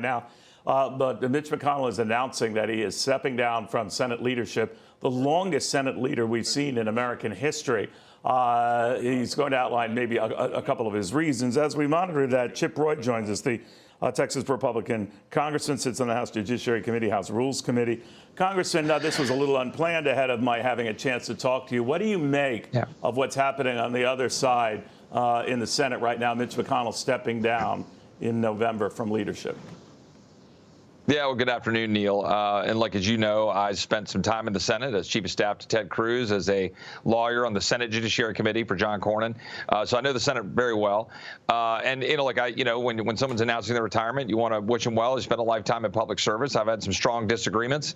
now. But Mitch McConnell is announcing that he is stepping down from Senate leadership, the longest Senate leader we've seen in American history. He's going to outline maybe a couple of his reasons. As we monitor that, Chip Roy joins us, the Texas Republican congressman, sits on the House Judiciary Committee, House Rules Committee. Congressman, this was a little unplanned ahead of my having a chance to talk to you. What do you make of what's happening on the other side in the Senate right now, Mitch McConnell stepping down in November from leadership? Yeah, well, good afternoon, Neil. And like, as you know, I spent some time in the Senate as Chief of Staff to Ted Cruz, as a lawyer on the Senate Judiciary Committee for John Cornyn. So I know the Senate very well. And, when someone's announcing their retirement, you want to wish them well. He spent a lifetime in public service. I've had some strong disagreements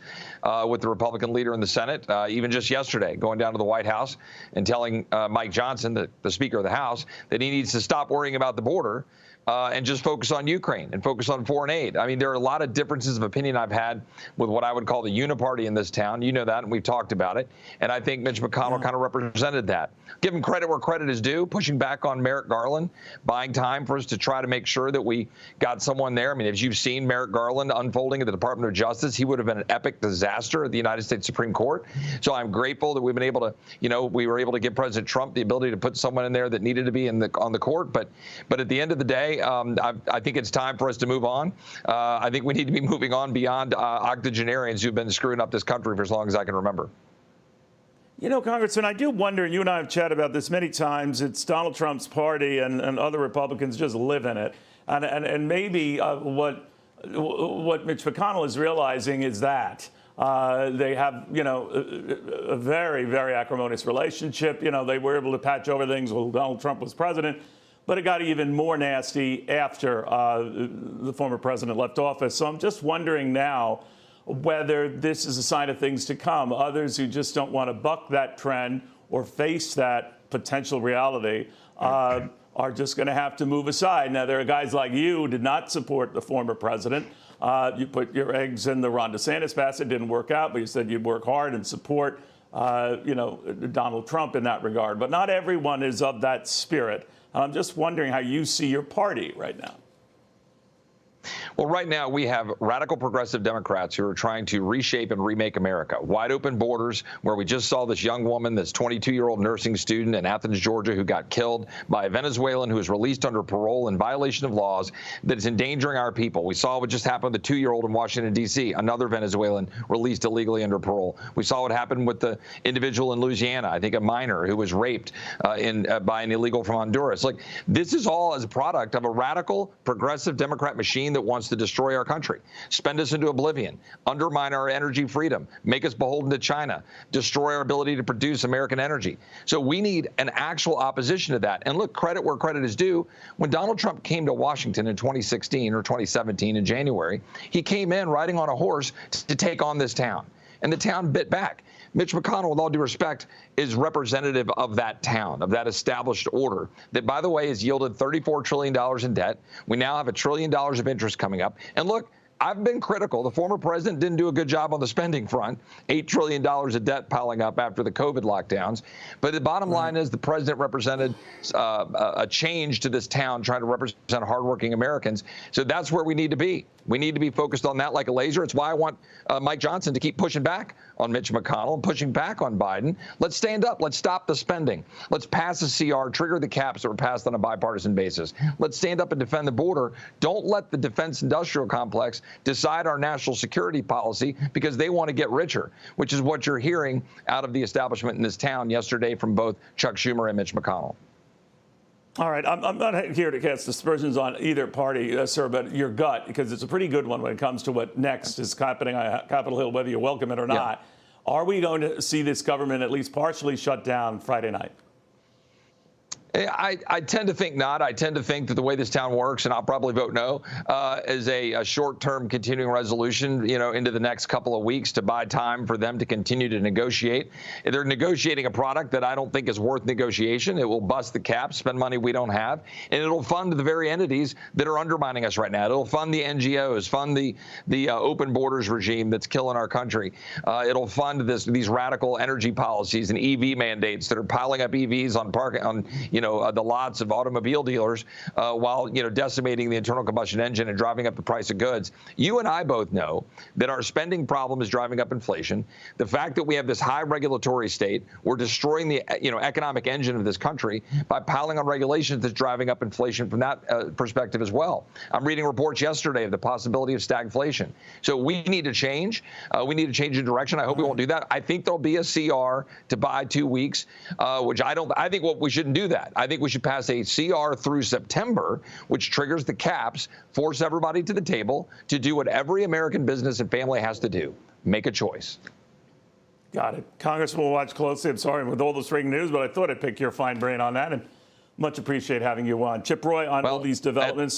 with the Republican leader in the Senate, even just yesterday, going down to the White House and telling Mike Johnson, the Speaker of the House, that he needs to stop worrying about the border and just focus on Ukraine and focus on foreign aid. I mean, there are a lot of differences of opinion I've had with what I would call the uniparty in this town. You know that, and we've talked about it. And I think Mitch McConnell kind of represented that. Give him credit where credit is due, pushing back on Merrick Garland, buying time for us to try to make sure that we got someone there. I mean, as you've seen Merrick Garland unfolding at the Department of Justice, he would have been an epic disaster at the United States Supreme Court. So I'm grateful that we've been able to, we were able to give President Trump the ability to put someone in there that needed to be on the court. But at the end of the day, I think it's time for us to move on. I think we need to be moving on beyond octogenarians who've been screwing up this country for as long as I can remember. You know, Congressman, I do wonder, and you and I have chatted about this many times, it's Donald Trump's party and other Republicans just live in it. And maybe what Mitch McConnell is realizing is that they have, a very, very acrimonious relationship. They were able to patch over things while Donald Trump was president. But it got even more nasty after the former president left office. So I'm just wondering now whether this is a sign of things to come. Others who just don't want to buck that trend or face that potential reality are just going to have to move aside. Now, there are guys like you who did not support the former president. You put your eggs in the Ron DeSantis basket. It didn't work out, but you said you'd work hard and support, Donald Trump in that regard. But not everyone is of that spirit. I'm just wondering how you see your party right now. Well, right now we have radical progressive Democrats who are trying to reshape and remake America. Wide open borders, where we just saw this young woman, this 22-year-old nursing student in Athens, Georgia, who got killed by a Venezuelan who was released under parole in violation of laws that is endangering our people. We saw what just happened with the 2-year-old in Washington, D.C., another Venezuelan released illegally under parole. We saw what happened with the individual in Louisiana, I think a minor who was raped by an illegal from Honduras. Like, this is all as a product of a radical progressive Democrat machine that wants to destroy our country, spend us into oblivion, undermine our energy freedom, make us beholden to China, destroy our ability to produce American energy. So we need an actual opposition to that. And look, credit where credit is due. When Donald Trump came to Washington in 2016 or 2017 in January, he came in riding on a horse to take on this town. And the town bit back. Mitch McConnell, with all due respect, is representative of that town, of that established order that, by the way, has yielded $34 trillion in debt. We now have $1 trillion of interest coming up. And look, I've been critical. The former president didn't do a good job on the spending front, $8 trillion of debt piling up after the COVID lockdowns. But the bottom line is the president represented a change to this town, trying to represent hardworking Americans. So that's where we need to be. We need to be focused on that like a laser. It's why I want Mike Johnson to keep pushing back on Mitch McConnell and pushing back on Biden. Let's stand up. Let's stop the spending. Let's pass a CR, trigger the caps that were passed on a bipartisan basis. Let's stand up and defend the border. Don't let the defense industrial complex decide our national security policy because they want to get richer, which is what you're hearing out of the establishment in this town yesterday from both Chuck Schumer and Mitch McConnell. All right, I'm not here to cast aspersions on either party, sir, but your gut, because it's a pretty good one when it comes to what next is happening on Capitol Hill, whether you welcome it or not. Are we going to see this government at least partially shut down Friday night? I tend to think not. I tend to think that the way this town works, and I'll probably vote no, is a short-term continuing resolution, into the next couple of weeks to buy time for them to continue to negotiate. They're negotiating a product that I don't think is worth negotiation. It will bust the cap, spend money we don't have, and it'll fund the very entities that are undermining us right now. It'll fund the NGOs, fund the open borders regime that's killing our country. It'll fund these radical energy policies and EV mandates that are piling up EVs on the lots of automobile dealers while, decimating the internal combustion engine and driving up the price of goods. You and I both know that our spending problem is driving up inflation. The fact that we have this high regulatory state, we're destroying the economic engine of this country by piling on regulations that's driving up inflation from that perspective as well. I'm reading reports yesterday of the possibility of stagflation. So we need to change. We need to change the direction. I hope we won't do that. I think there'll be a CR to buy 2 weeks, which I think we shouldn't do that. I think we should pass a CR through September, which triggers the caps, force everybody to the table to do what every American business and family has to do, make a choice. Got it. Congressman, we'll watch closely. I'm sorry with all this breaking news, but I thought I'd pick your fine brain on that, and much appreciate having you on. Chip Roy on all these developments.